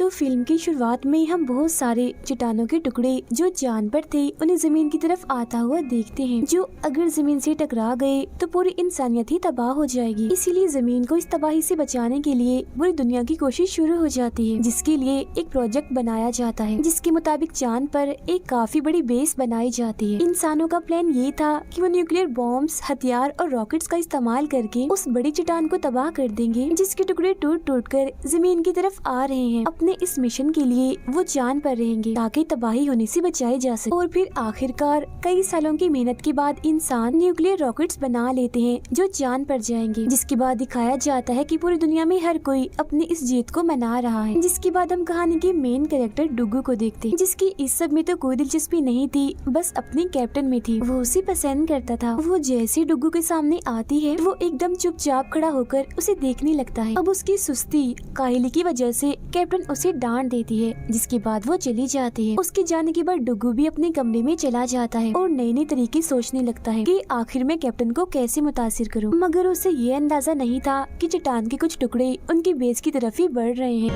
तो फिल्म की शुरुआत में हम बहुत सारे चट्टानों के टुकड़े जो जानवर थे उन्हें जमीन की तरफ आता हुआ देखते हैं, जो अगर जमीन से टकरा गए तो पूरी इंसानियत ही तबाह हो जाएगी। इसीलिए जमीन को इस तबाही से बचाने के लिए पूरी दुनिया की कोशिश शुरू हो जाती है, जिसके लिए एक प्रोजेक्ट बनाया जाता है, जिसके मुताबिक चांद पर एक काफी बड़ी बेस बनाई जाती है। इंसानों का प्लान ये था कि वो न्यूक्लियर बॉम्ब्स, हथियार और रॉकेट्स का इस्तेमाल करके उस बड़ी चट्टान को तबाह कर देंगे, जिसके टुकड़े टूट टूट कर जमीन की तरफ आ रहे हैं। अपने इस मिशन के लिए वो चांद पर रहेंगे ताकि तबाही होने से बचाई जा सके। और फिर आखिरकार कई सालों की मेहनत के बाद इंसान न्यूक्लियर रॉकेट्स बना लेते हैं जो चांद पर जाएंगे, जिसके बाद दिखाया जाता है कि पूरी दुनिया में हर कोई अपनी इस जीत को मना रहा है। जिसके बाद हम कहानी के मेन कैरेक्टर डुगू को देखते हैं, जिसकी इस सब में तो कोई दिलचस्पी नहीं थी, बस अपने कैप्टन में थी। वो उसे पसंद करता था। वो जैसे डुगू के सामने आती है वो एकदम चुपचाप खड़ा होकर उसे देखने लगता है। अब उसकी सुस्ती काहिली की वजह से कैप्टन उसे डांट देती है, जिसके बाद वो चली जाती है। उसके जाने के बाद डुगू भी अपने कमरे में चला जाता है और नए नए तरीके सोचने लगता है कि आखिर में कैप्टन को कैसे मुतासिर करूं। मगर उसे ये अंदाजा नहीं था कि चट्टान के कुछ टुकड़े उनकी बेस की तरफ ही बढ़ रहे हैं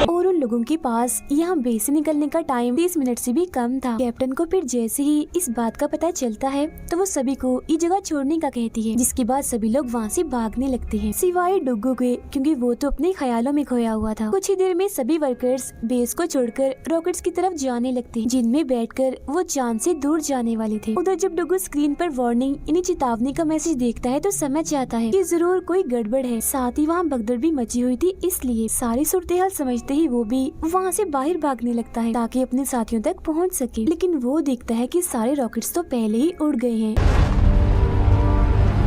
और उन लोगों के पास यहाँ बेस से निकलने का टाइम 30 मिनट से भी कम था। कैप्टन को फिर जैसे ही इस बात का पता चलता है तो वो सभी को ये जगह छोड़ने का कहती है, जिसके बाद सभी लोग वहाँ से भागने लगते हैं सिवाय डुगू के, क्योंकि वो तो अपने ख्यालों में खोया हुआ था। कुछ ही देर में सभी वर्कर्स बेस को छोड़कर रॉकेट्स की तरफ जाने लगते हैं, जिनमें बैठकर वो चांद से दूर जाने वाले थे। उधर जब डुगू स्क्रीन पर वार्निंग यानी चेतावनी का मैसेज देखता है तो समझ जाता है कि जरूर कोई गड़बड़ है। साथ ही वहाँ भगदड़ भी मची हुई थी, इसलिए सारी सूरत हाल समझते ही वो भी वहाँ से बाहर भागने लगता है ताकि अपने साथियों तक पहुँच सके। लेकिन वो देखता है कि सारे रॉकेट्स तो पहले ही उड़ गए हैं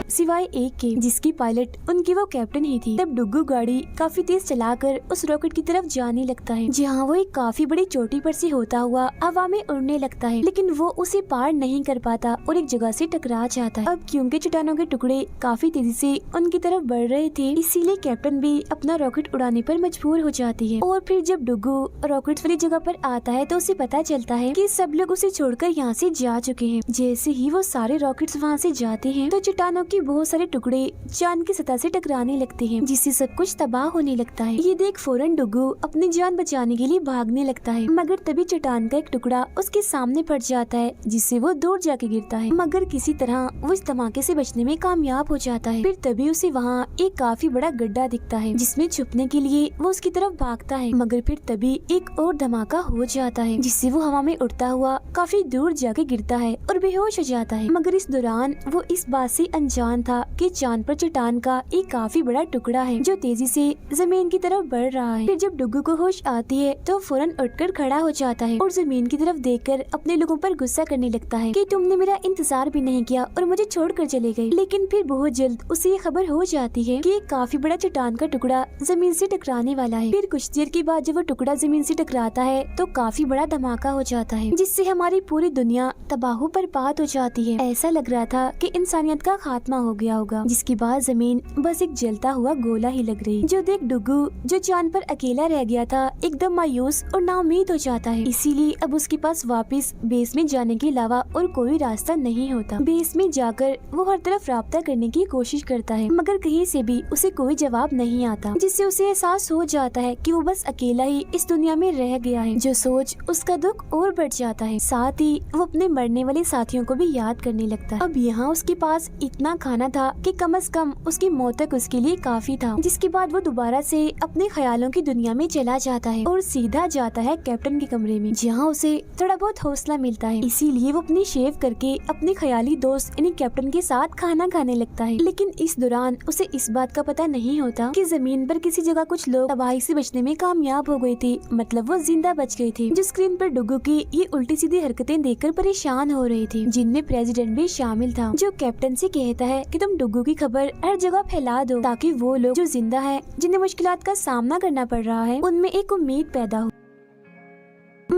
सिवाय एक के, जिसकी पायलट उनकी वो कैप्टन ही थी। तब डुगू गाड़ी काफी तेज चलाकर उस रॉकेट की तरफ जाने लगता है, जहाँ वो एक काफी बड़ी चोटी पर से होता हुआ हवा में उड़ने लगता है, लेकिन वो उसे पार नहीं कर पाता और एक जगह से टकरा जाता है। अब क्योंकि चट्टानों के टुकड़े काफी तेजी से उनकी तरफ बढ़ रहे थे, इसीलिए कैप्टन भी अपना रॉकेट उड़ाने पर मजबूर हो जाती है। और फिर जब डुगू रॉकेट वाली जगह पर आता है तो उसे पता चलता है कि सब लोग उसे छोड़कर यहाँ से जा चुके हैं। जैसे ही वो सारे रॉकेट्स वहाँ से जाते हैं तो चट्टानों की बहुत सारे टुकड़े चांद की सतह से टकराने लगते हैं, जिससे सब कुछ तबाह होने लगता है। ये देख फौरन डुगू अपनी जान बचाने के लिए भागने लगता है, मगर तभी चट्टान का एक टुकड़ा उसके सामने पड़ जाता है, जिससे वो दूर जाके गिरता है। मगर किसी तरह वो इस धमाके से बचने में कामयाब हो जाता है। फिर तभी उसे वहाँ एक काफी बड़ा गड्ढा दिखता है, जिसमें छुपने के लिए वो उसकी तरफ भागता है। मगर फिर तभी एक और धमाका हो जाता है, जिससे वो हवा में उड़ता हुआ काफी दूर जाके गिरता है और बेहोश हो जाता है। मगर इस दौरान वो इस बात से अनजान था कि चांद पर चट्टान का एक काफी बड़ा टुकड़ा है जो तेजी से जमीन की तरफ बढ़ रहा है। फिर जब डुगू को होश आती है तो फौरन उठकर खड़ा हो जाता है और जमीन की तरफ देखकर अपने लोगों पर गुस्सा करने लगता है कि तुमने मेरा इंतजार भी नहीं किया और मुझे छोड़कर चले गए। लेकिन फिर बहुत जल्द उसे ये खबर हो जाती है कि एक काफी बड़ा चट्टान का टुकड़ा जमीन से टकराने वाला है। फिर कुछ देर के बाद जब वो टुकड़ा जमीन से टकराता है तो काफी बड़ा धमाका हो जाता है, जिससे हमारी पूरी दुनिया तबाह बर्बाद हो जाती है। ऐसा लग रहा था कि इंसानियत का खात्मा हो गया होगा, जिसके बाद जमीन बस एक जलता हुआ गोला ही लग रही। जो देख डुगू जो चांद पर अकेला रह गया था एकदम मायूस और नाउम्मीद हो जाता है। इसीलिए अब उसके पास वापस बेस में जाने के अलावा और कोई रास्ता नहीं होता। बेस में जाकर वो हर तरफ राब्ता करने की कोशिश करता है, मगर कहीं से भी उसे कोई जवाब नहीं आता, जिससे उसे एहसास हो जाता है कि वो बस अकेला ही इस दुनिया में रह गया है। जो सोच उसका दुख और बढ़ जाता है। साथ ही वो अपने मरने वाले साथियों को भी याद करने लगता है। अब यहाँ उसके पास इतना खाना था कि कम से कम उसकी मौत तक उसके लिए काफी था। जिसके बाद वो दोबारा से अपने ख्यालों की दुनिया में चला जाता है और सीधा जाता है कैप्टन के कमरे में, जहाँ उसे थोड़ा बहुत हौसला मिलता है। इसीलिए वो अपनी शेव करके अपने ख्याली दोस्त यानी कैप्टन के साथ खाना खाने लगता है। लेकिन इस दौरान उसे इस बात का पता नहीं होता कि जमीन पर किसी जगह कुछ लोग तबाही से बचने में कामयाब हो गए थे, मतलब वो जिंदा बच गए थे। जो स्क्रीन पर डुगू की ये उल्टी सीधी हरकतें देखकर परेशान हो रहे थे, जिनमें प्रेसिडेंट भी शामिल था, जो कैप्टन से कहता है कि तुम डुगू की खबर हर जगह फैला दो ताकि वो लोग जो जिंदा हैं जिन्हें मुश्किलात का सामना करना पड़ रहा है उनमें एक उम्मीद पैदा हो।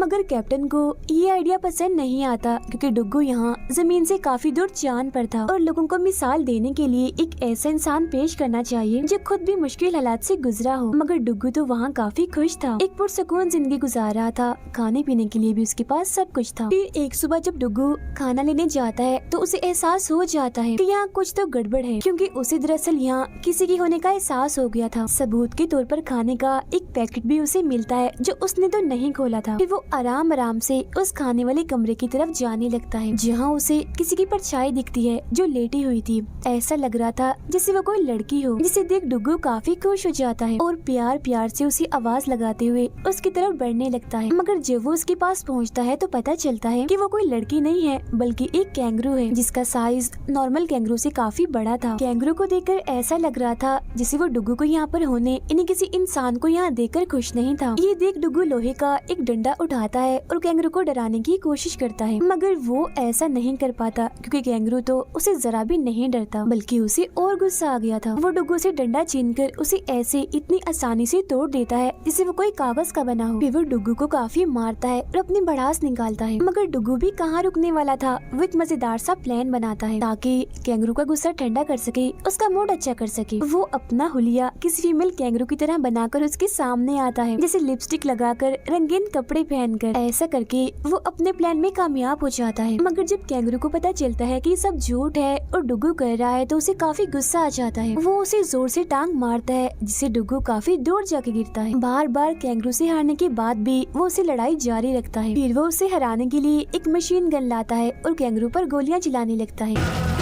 मगर कैप्टन को ये आइडिया पसंद नहीं आता क्योंकि डुग्गू यहाँ जमीन से काफी दूर चांद पर था और लोगों को मिसाल देने के लिए एक ऐसा इंसान पेश करना चाहिए जो खुद भी मुश्किल हालात से गुजरा हो। मगर डुग्गू तो वहाँ काफी खुश था, एक पुरसुकून जिंदगी गुजार रहा था, खाने पीने के लिए भी उसके पास सब कुछ था। फिर एक सुबह जब डुग्गू खाना लेने जाता है तो उसे एहसास हो जाता है कि यहाँ कुछ तो गड़बड़ है, क्योंकि उसे दरअसल यहाँ किसी की होने का एहसास हो गया था। सबूत के तौर पर खाने का एक पैकेट भी उसे मिलता है जो उसने तो नहीं खोला था। फिर वो आराम आराम से उस खाने वाले कमरे की तरफ जाने लगता है जहाँ उसे किसी की परछाई दिखती है जो लेटी हुई थी। ऐसा लग रहा था जैसे वो कोई लड़की हो, जिसे देख डुग्गू काफी खुश हो जाता है और प्यार प्यार से उसे आवाज लगाते हुए उसकी तरफ बढ़ने लगता है। मगर जब वो उसके पास पहुँचता है तो पता चलता है कि वो कोई लड़की नहीं है बल्कि एक कैंगरू है जिसका साइज नॉर्मल कैंगरू से काफी बड़ा था। कैंगरू को देखकर ऐसा लग रहा था जैसे वो डुग्गू को यहाँ पर होने यानी किसी इंसान को यहाँ देखकर खुश नहीं था। ये देख डुग्गू लोहे का एक डंडा उठाता है और कैंगरू को डराने की कोशिश करता है, मगर वो ऐसा नहीं कर पाता क्योंकि कैंगरू तो उसे जरा भी नहीं डरता बल्कि उसे और गुस्सा आ गया था। वो डुग्गू से डंडा छीनकर उसे ऐसे इतनी आसानी से तोड़ देता है जैसे वो कोई कागज का बना हो। फिर वो डुग्गू को काफी मारता है और अपनी भड़ास निकालता है, मगर डुग्गू भी कहाँ रुकने वाला था। वो एक मजेदार सा प्लान बनाता है ताकि कैंगरू का गुस्सा ठंडा कर सके, उसका मूड अच्छा कर सके। वो अपना हुलिया किसी फीमेल कैंगरू की तरह बनाकर उसके सामने आता है, जैसे लिपस्टिक लगाकर, रंगीन कपड़े पहनकर। ऐसा करके वो अपने प्लान में कामयाब हो जाता है। मगर जब कैंगरू को पता चलता है कि सब झूठ है और डुग्गू कर रहा है तो उसे काफी गुस्सा आ जाता है। वो उसे जोर से टांग मारता है जिससे डुग्गू काफी दूर जाके गिरता है। बार बार कैंगरू से हारने के बाद भी वो उसे लड़ाई जारी रखता है। फिर वो उसे हराने के लिए एक मशीन गन लाता है और कैंगरू पर गोलियां चलाने लगता है।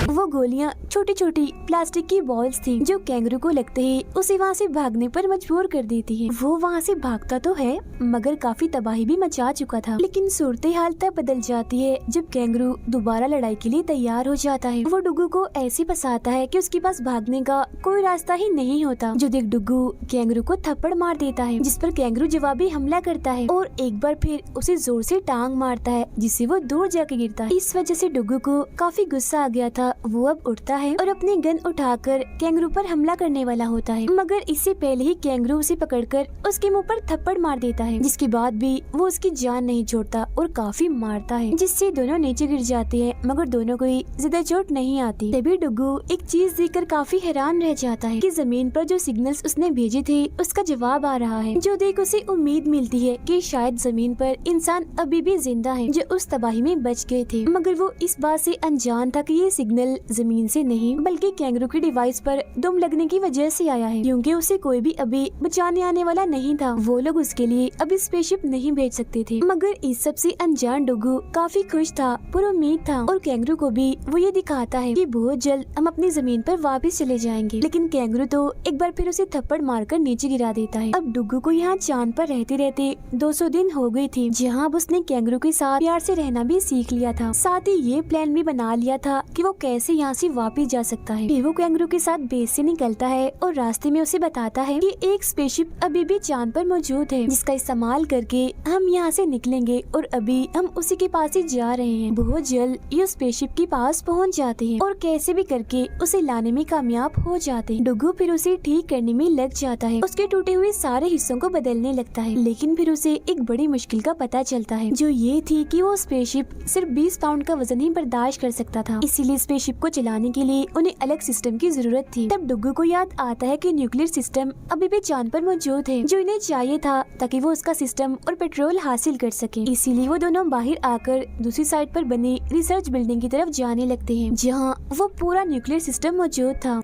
वो गोलियां छोटी छोटी प्लास्टिक की बॉल्स थी जो कैंगरू को लगते ही उसे वहाँ से भागने पर मजबूर कर देती है। वो वहाँ से भागता तो है मगर काफी तबाही भी मचा चुका था। लेकिन सूरत हाल तब बदल जाती है जब कैंगरू दोबारा लड़ाई के लिए तैयार हो जाता है। वो डुग्गू को ऐसे फंसाता है कि उसके पास भागने का कोई रास्ता ही नहीं होता। जो देख डुग्गू कैंगरू को थप्पड़ मार देता है जिस पर कैंगरू जवाबी हमला करता है और एक बार फिर उसे जोर से टांग मारता है जिससे वो दूर जाके गिरता है। इस वजह से डुग्गू को काफी गुस्सा आ गया था। वो अब उठता है और अपनी गन उठाकर कैंगरू पर हमला करने वाला होता है, मगर इससे पहले ही कैंगरू उसे पकड़कर उसके मुंह पर थप्पड़ मार देता है, जिसके बाद भी वो उसकी जान नहीं छोड़ता और काफी मारता है, जिससे दोनों नीचे गिर जाते हैं मगर दोनों को ज्यादा चोट नहीं आती। तभी डुग्गू एक चीज देखकर काफी हैरान रह जाता है कि जमीन पर जो सिग्नल्स उसने भेजे थे उसका जवाब आ रहा है, जो देख उसे उम्मीद मिलती है कि शायद जमीन पर इंसान अभी भी जिंदा है जो उस तबाही में बच गए थे। मगर वो इस बात से अनजान था कि ये सिग्नल जमीन से नहीं बल्कि कैंगरू की डिवाइस पर दुम लगने की वजह से आया है, क्योंकि उसे कोई भी अभी बचाने आने वाला नहीं था। वो लोग उसके लिए अभी स्पेसशिप नहीं भेज सकते थे। मगर इस सब से अनजान डुग्गू काफी खुश था, पूरा उम्मीद था और कैंगरू को भी वो ये दिखाता है कि बहुत जल्द हम अपनी जमीन पर वापस चले जाएंगे। लेकिन कैंगरू तो एक बार फिर उसे थप्पड़ मारकर नीचे गिरा देता है। अब डुग्गू को यहाँ चांद पर रहते रहते 200 दिन हो गए थे, जहाँ अब उसने कैंगरू के साथ प्यार से रहना भी सीख लिया था। साथ ही ये प्लान भी बना लिया था कि वो कैसे यहाँ से वापस जा सकता है। फिर वो कैंगरू के साथ बेस से निकलता है और रास्ते में उसे बताता है कि एक स्पेसशिप अभी भी चांद पर मौजूद है जिसका इस्तेमाल करके हम यहाँ से निकलेंगे और अभी हम उसी के पास ही जा रहे हैं। बहुत जल्द ये स्पेसशिप के पास पहुँच जाते हैं और कैसे भी करके उसे लाने में कामयाब हो जाते हैं। डुग्गू फिर उसे ठीक करने में लग जाता है, उसके टूटे हुए सारे हिस्सों को बदलने लगता है। लेकिन फिर उसे एक बड़ी मुश्किल का पता चलता है, जो ये थी कि वो स्पेसशिप सिर्फ 20 पाउंड का वजन ही बर्दाश्त कर सकता था। इसीलिए स्पेसशिप को चलाने के लिए उन्हें अलग सिस्टम की जरूरत थी। तब डुग्गू को याद आता है कि न्यूक्लियर सिस्टम अभी भी चांद पर मौजूद है, जो इन्हें चाहिए था ताकि वो उसका सिस्टम और पेट्रोल हासिल कर सके। इसीलिए वो दोनों बाहर आकर दूसरी साइड पर बनी रिसर्च बिल्डिंग की तरफ जाने लगते हैं, जहाँ वो पूरा न्यूक्लियर सिस्टम मौजूद था।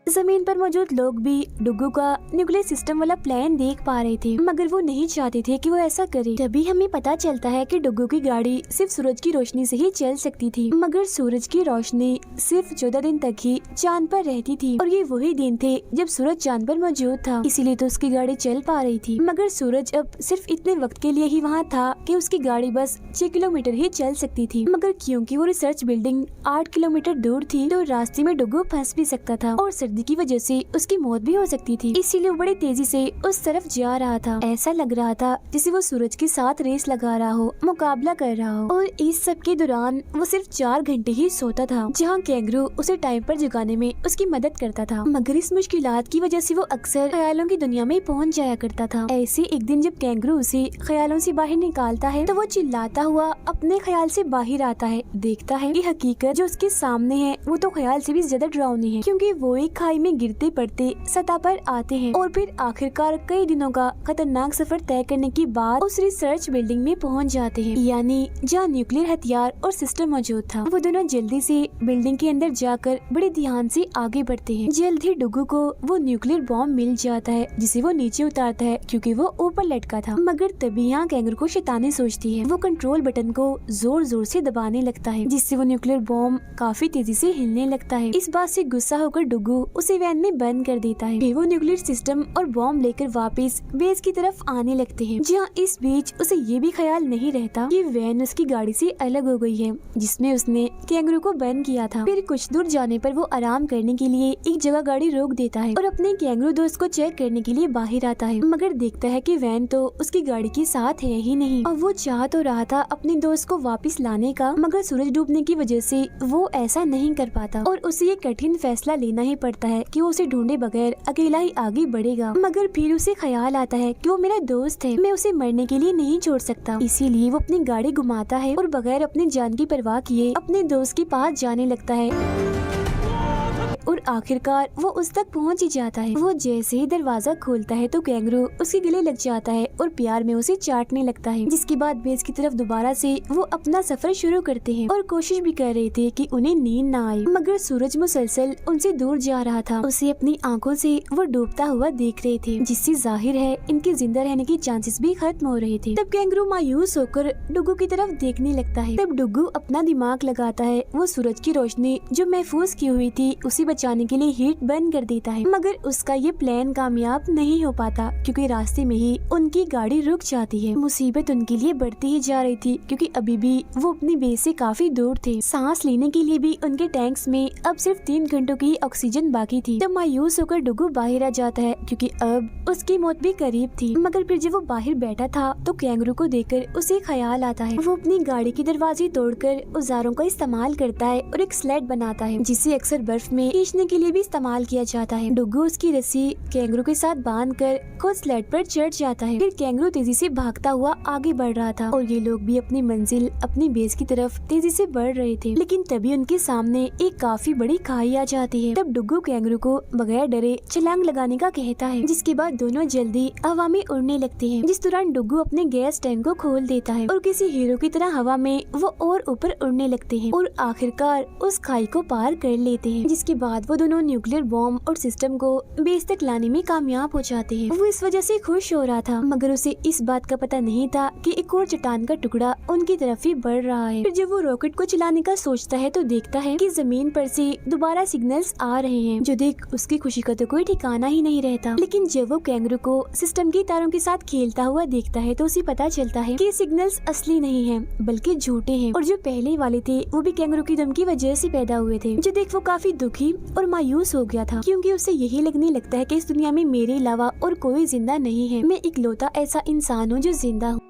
जमीन पर मौजूद लोग भी डुग्गू का न्यूक्लियर सिस्टम वाला प्लान देख पा रहे थे, मगर वो नहीं चाहते थे कि वो ऐसा करे। तभी हमें पता चलता है कि डुग्गू की गाड़ी सिर्फ सूरज की रोशनी से ही चल सकती थी, मगर सूरज की रोशनी सिर्फ 14 दिन तक ही चांद पर रहती थी और ये वही दिन थे जब सूरज चांद पर मौजूद था, इसीलिए तो उसकी गाड़ी चल पा रही थी। मगर सूरज अब सिर्फ इतने वक्त के लिए ही वहाँ था कि उसकी गाड़ी बस 6 किलोमीटर ही चल सकती थी, मगर क्योंकि वो रिसर्च बिल्डिंग 8 किलोमीटर दूर थी तो रास्ते में डुग्गू फंस भी सकता था और सर्दी की वजह से उसकी मौत भी हो सकती थी, इसीलिए वो बड़ी तेजी से उस तरफ जा रहा था। ऐसा लग रहा था जैसे वो सूरज के साथ रेस लगा रहा हो, मुकाबला कर रहा हो। और इस सब के दौरान वो सिर्फ 4 घंटे ही सोता था, जहाँ कैंगरू उसे टाइम पर जगाने में उसकी मदद करता था। मगर इस मुश्किलात की वजह से वो अक्सर ख्यालों की दुनिया में पहुँच जाया करता था। ऐसे एक दिन जब कैंगरू उसे ख्यालों से बाहर निकालता है तो वो चिल्लाता हुआ अपने ख्याल से बाहर आता है। देखता है कि हकीकत जो उसके सामने है वो तो ख्याल से भी ज्यादा डरावनी है, क्योंकि वो एक खाई में गिरते पड़ते सतह पर आते हैं और फिर आखिरकार कई दिनों का खतरनाक सफर तय करने के बाद उस रिसर्च बिल्डिंग में पहुंच जाते हैं, यानी जहाँ न्यूक्लियर हथियार और सिस्टम मौजूद था। वो दोनों जल्दी से बिल्डिंग के अंदर जाकर बड़े ध्यान से आगे बढ़ते हैं। जल्द ही डुगू को वो न्यूक्लियर बॉम्ब मिल जाता है, जिसे वो नीचे उतारता है क्योंकि वो ऊपर लटका था। मगर तभी यहाँ कैंगरू को शैतानी सोचती है। वो कंट्रोल बटन को जोर जोर से दबाने लगता है, जिससे वो न्यूक्लियर बॉम्ब काफी तेजी से हिलने लगता है। इस बात से गुस्सा होकर डुगू उसे वैन में बंद कर देता है। फिर वो न्यूक्लियर सिस्टम और बॉम्ब लेकर वापस बेस की तरफ आने लगते हैं, जहाँ इस बीच उसे ये भी ख्याल नहीं रहता कि वैन उसकी गाड़ी से अलग हो गई है, जिसमें उसने कैंगरू को बंद किया था। फिर कुछ दूर जाने पर वो आराम करने के लिए एक जगह गाड़ी रोक देता है और अपने कैंगरू दोस्त को चेक करने के लिए बाहर आता है, मगर देखता है कि वैन तो उसकी गाड़ी के साथ है ही नहीं। और वो चाह तो रहा था अपने दोस्त को वापस लाने का, मगर सूरज डूबने की वजह से वो ऐसा नहीं कर पाता और उसे ये कठिन फैसला लेना ही पड़ता है कि वो उसे ढूंढे बगैर अकेला ही आगे बढ़ेगा। मगर फिर उसे ख्याल आता है कि वो मेरा दोस्त है, मैं उसे मरने के लिए नहीं छोड़ सकता। इसीलिए वो अपनी गाड़ी घुमाता है और बगैर अपनी जान की परवाह किए अपने दोस्त के पास जाने लगता है और आखिरकार वो उस तक पहुंच ही जाता है। वो जैसे ही दरवाजा खोलता है तो कैंगरू उसके गले लग जाता है और प्यार में उसे चाटने लगता है। जिसके बाद बेस की तरफ दोबारा से वो अपना सफर शुरू करते हैं और कोशिश भी कर रहे थे कि उन्हें नींद ना आए, मगर सूरज मुसलसल उनसे दूर जा रहा था। उसे अपनी आंखों से वो डूबता हुआ देख रहे थे, जिससे जाहिर है इनके जिंदा रहने की चांसेस भी खत्म हो रहे थे। तब कैंगरू मायूस होकर डुगू की तरफ देखने लगता है। तब डुगू अपना दिमाग लगाता है। वो सूरज की रोशनी जो महफूज की हुई थी उसे बचाने के लिए हीट बंद कर देता है, मगर उसका ये प्लान कामयाब नहीं हो पाता क्योंकि रास्ते में ही उनकी गाड़ी रुक जाती है। मुसीबत उनके लिए बढ़ती ही जा रही थी क्योंकि अभी भी वो अपनी बेस से काफी दूर थे। सांस लेने के लिए भी उनके टैंक्स में अब सिर्फ 3 घंटों की ऑक्सीजन बाकी थी। तब मायूस होकर डुगू बाहर आ जाता है क्योंकि अब उसकी मौत भी करीब थी। मगर फिर जब वो बाहर बैठा था तो कैंगरू को देखकर उसे ख्याल आता है। वो अपनी गाड़ी के दरवाजे तोड़कर औजारों का इस्तेमाल करता है और एक स्लेड बनाता है, जिसे अक्सर बर्फ में खींचने के लिए भी इस्तेमाल किया जाता है। डुगू उसकी रस्सी कैंगरू के साथ बांधकर खुद स्लेड पर चढ़ जाता है। फिर कैंगरू तेजी से भागता हुआ आगे बढ़ रहा था और ये लोग भी अपनी मंजिल अपनी बेस की तरफ तेजी से बढ़ रहे थे। लेकिन तभी उनके सामने एक काफी बड़ी खाई आ जाती है। तब डुगू कैंगरू को बगैर डरे छलांग लगाने का कहता है, जिसके बाद दोनों जल्दी हवा में उड़ने लगते हैं। जिस दौरान डुगू अपने गैस टैंक को खोल देता है और किसी हीरो की तरह हवा में वो और ऊपर उड़ने लगते हैं और आखिरकार उस खाई को पार कर लेते हैं। जिसके बाद वो दोनों न्यूक्लियर बॉम्ब और सिस्टम को बेस तक लाने में कामयाब हो जाते हैं। वो इस वजह से खुश हो रहा था, मगर उसे इस बात का पता नहीं था कि एक और चट्टान का टुकड़ा उनकी तरफ ही बढ़ रहा है। फिर जब वो रॉकेट को चलाने का सोचता है तो देखता है कि जमीन पर से दोबारा सिग्नल्स आ रहे हैं, जो देख उसकी खुशी का तो कोई ठिकाना ही नहीं रहता। लेकिन जब वो कैंगरू को सिस्टम की तारों के साथ खेलता हुआ देखता है तो उसे पता चलता है कि सिग्नल्स असली नहीं है बल्कि झूठे हैं और जो पहले वाले थे वो भी कैंगरू की दम की वजह से पैदा हुए थे। जो देख वो काफी दुखी और मायूस हो गया था क्योंकि उसे यही लगने लगता है कि इस दुनिया में मेरे अलावा और कोई जिंदा नहीं है। मैं इकलौता ऐसा इंसान हूँ जो जिंदा हूँ।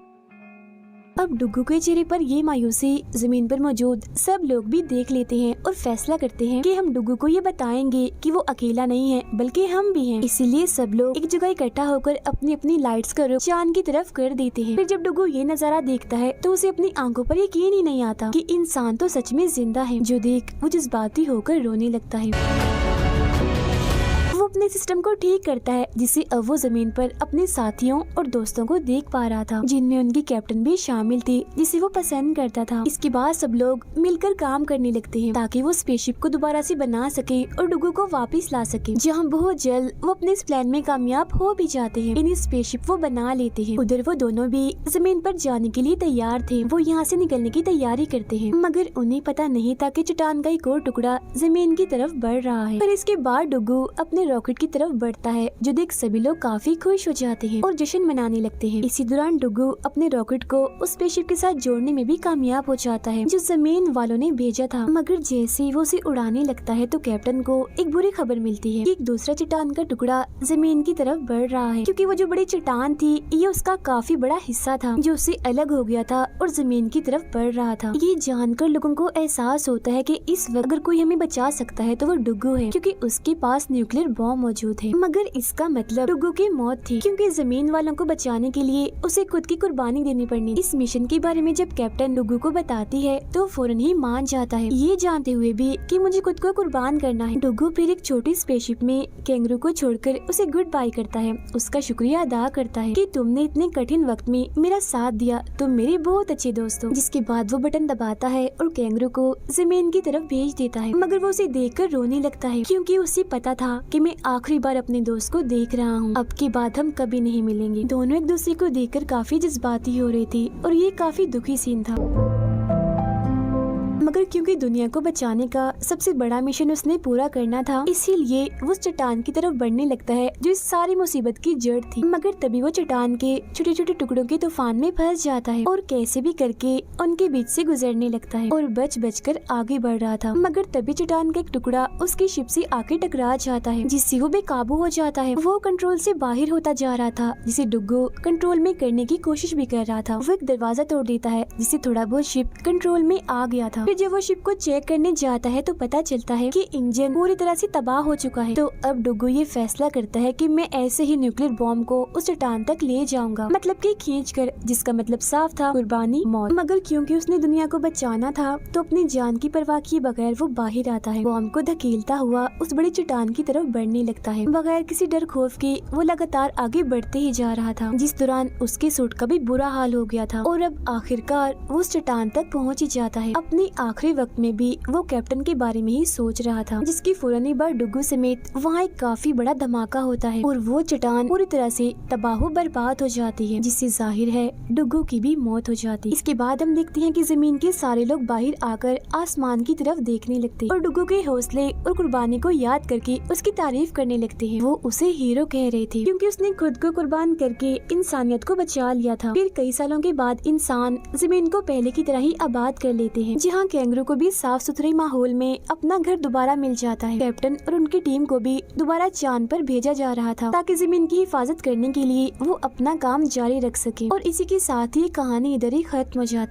अब डुगू के चेहरे पर ये मायूसी जमीन पर मौजूद सब लोग भी देख लेते हैं और फैसला करते हैं कि हम डुगू को ये बताएंगे कि वो अकेला नहीं है बल्कि हम भी हैं। इसीलिए सब लोग एक जगह इकट्ठा होकर अपनी अपनी लाइट्स का रुख चांद की तरफ कर देते हैं। फिर जब डुगू ये नजारा देखता है तो उसे अपनी आंखों पर यकीन ही नहीं आता कि इंसान तो सच में जिंदा है। जो देख वो जज्बाती होकर रोने लगता है। वो अपने सिस्टम को ठीक करता है जिससे अब वो जमीन पर अपने साथियों और दोस्तों को देख पा रहा था, जिनमें उनकी कैप्टन भी शामिल थी जिसे वो पसंद करता था। इसके बाद सब लोग मिलकर काम करने लगते हैं ताकि वो स्पेसशिप को दोबारा से बना सके और डुगू को वापस ला सके, जहाँ बहुत जल्द वो अपने इस प्लान में कामयाब हो भी जाते हैं। इन स्पेसशिप वो बना लेते हैं। उधर वो दोनों भी जमीन पर जाने के लिए तैयार थे। वो यहाँ से निकलने की तैयारी करते हैं, मगर उन्हें पता नहीं था कि चट्टान का एक और टुकड़ा जमीन की तरफ बढ़ रहा है। पर इसके बाद डुगू अपने रॉकेट की तरफ बढ़ता है, जो देख सभी लोग काफी खुश हो जाते हैं और जश्न मनाने लगते हैं। इसी दौरान डुगू अपने रॉकेट को उस स्पेसशिप के साथ जोड़ने में भी कामयाब हो जाता है, जो जमीन वालों ने भेजा था। मगर जैसे ही वो उसे उड़ाने लगता है तो कैप्टन को एक बुरी खबर मिलती है कि एक दूसरा चट्टान का टुकड़ा जमीन की तरफ बढ़ रहा है, क्योंकि वो जो बड़ी चट्टान थी ये उसका काफी बड़ा हिस्सा था जो उससे अलग हो गया था और जमीन की तरफ बढ़ रहा था। ये जानकर लोगों को एहसास होता है कि इस वक्त अगर कोई हमें बचा सकता है तो वो डुगू है, क्योंकि उसके पास न्यूक्लियर बॉम्ब मौजूद है। मगर इसका मतलब डुगू की मौत थी, क्योंकि जमीन वालों को बचाने के लिए उसे खुद की कुर्बानी देनी पड़नी। इस मिशन के बारे में जब कैप्टन डुगू को बताती है तो फौरन ही मान जाता है, ये जानते हुए भी कि मुझे खुद को कुर्बान करना है। डुगू फिर एक छोटी स्पेसशिप में कैंगरू को छोड़कर उसे गुड बाय करता है, उसका शुक्रिया अदा करता है कि तुमने इतने कठिन वक्त में मेरा साथ दिया, तुम मेरे बहुत अच्छे दोस्त हो। जिसके बाद वो बटन दबाता है और कैंगरू को जमीन की तरफ भेज देता है। मगर वो उसे देखकर रोने लगता है, क्योंकि उसे पता था कि मैं आखिरी बार अपने दोस्त को देख रहा हूँ, अब के बाद हम कभी नहीं मिलेंगे। दोनों एक दूसरे को देखकर काफी जज्बाती हो रही थी और ये काफी दुखी सीन था। मगर क्योंकि दुनिया को बचाने का सबसे बड़ा मिशन उसने पूरा करना था, इसीलिए वो उस चट्टान की तरफ बढ़ने लगता है जो इस सारी मुसीबत की जड़ थी। मगर तभी वो चट्टान के छोटे छोटे टुकड़ों के तूफान में फंस जाता है और कैसे भी करके उनके बीच से गुजरने लगता है और बच बचकर आगे बढ़ रहा था। मगर तभी चट्टान का एक टुकड़ा उसकी शिप से आके टकरा जाता है, जिससे वो बेकाबू हो जाता है। वो कंट्रोल से बाहर होता जा रहा था, जिसे डुगू कंट्रोल में करने की कोशिश भी कर रहा था। वो एक दरवाजा तोड़ देता है, जिससे थोड़ा बहुत शिप कंट्रोल में आ गया था। जब वो शिप को चेक करने जाता है तो पता चलता है कि इंजन पूरी तरह से तबाह हो चुका है। तो अब डुगू ये फैसला करता है कि मैं ऐसे ही न्यूक्लियर बॉम्ब को उस चट्टान तक ले जाऊंगा, मतलब कि खींचकर, जिसका मतलब साफ था कुर्बानी, मौत। मगर क्योंकि उसने दुनिया को बचाना था तो अपनी जान की परवाह किए बगैर वो बाहर आता है, बॉम्ब को धकेलता हुआ उस बड़ी चट्टान की तरफ बढ़ने लगता है। बगैर किसी डर खौफ के वो लगातार आगे बढ़ते ही जा रहा था, जिस दौरान उसके सूट का भी बुरा हाल हो गया था। और अब आखिरकार वो उस चट्टान तक पहुँच ही जाता है। अपने आखिरी वक्त में भी वो कैप्टन के बारे में ही सोच रहा था, जिसकी फौरन ही बाद डुगू समेत वहाँ एक काफी बड़ा धमाका होता है और वो चट्टान पूरी तरह से तबाह बर्बाद हो जाती है, जिससे जाहिर है डुगू की भी मौत हो जाती है। इसके बाद हम देखते हैं कि जमीन के सारे लोग बाहर आकर आसमान की तरफ देखने लगते और डुगू के हौसले और कुर्बानी को याद करके उसकी तारीफ करने लगते हैं। वो उसे हीरो कह रहे थे, क्योंकि उसने खुद को कुर्बान करके इंसानियत को बचा लिया था। फिर कई सालों के बाद इंसान जमीन को पहले की तरह ही आबाद कर लेते हैं, जहाँ कैंगरू को भी साफ सुथरे माहौल में अपना घर दोबारा मिल जाता है। कैप्टन और उनकी टीम को भी दोबारा चांद पर भेजा जा रहा था, ताकि जमीन की हिफाजत करने के लिए वो अपना काम जारी रख सके। और इसी के साथ ही कहानी इधर ही खत्म हो जाती।